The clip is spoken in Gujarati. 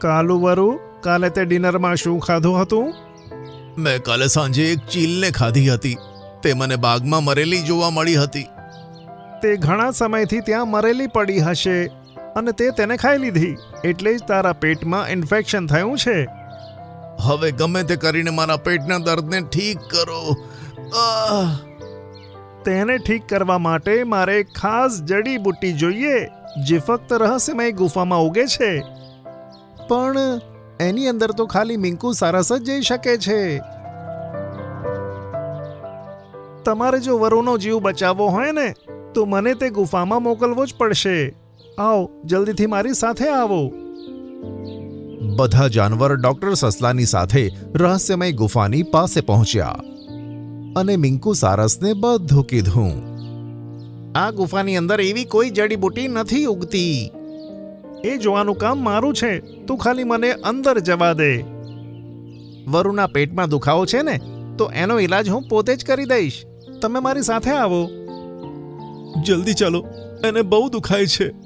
કાલુ વરુ, કાલે તે ડિનરમાં શું ખાધું હતું? મેં કાલે સાંજે એક ચીલને ખાધી હતી. તે મને બાગમાં મરેલી જોવા મળી હતી. તે ઘણા સમયથી ત્યાં મરેલી પડી હશે અને તે તેને ખાઈ લીધી, એટલે જ તારા પેટમાં ઇન્ફેક્શન થયું છે. હવે ગમે તે કરીને મારા પેટના દર્દને ઠીક કરો. આહ! તેને ઠીક કરવા માટે મારે એક ખાસ જડીબુટ્ટી જોઈએ, જે ફક્ત રહસ્યમય ગુફામાં ઉગે છે. પણ એની અંદર તો ખાલી મિંકુ સારસ જ જઈ શકે છે. તમારે જો વરુનો જીવ બચાવવો હોય ને, તો મને તે ગુફામાં મોકલવો જ પડશે. આવો, જલ્દીથી મારી સાથે આવો. બધા જાનવર ડોક્ટર સસલાની સાથે રહસ્યમય ગુફાની પાસે પહોંચ્યા અને મિંકુ સારસને બધું કીધું. આ ગુફાની અંદર એવી કોઈ જડીબુટ્ટી નથી ઉગતી. એ જોવાનું કામ મારું છે. તું ખાલી મને અંદર જવા દે. વરુના પેટમાં દુખાવો છે ને, તો એનો ઈલાજ હું પોતે જ કરી દઈશ. તમે મારી સાથે આવો. જલ્દી ચાલો, એને બહુ દુખાય છે.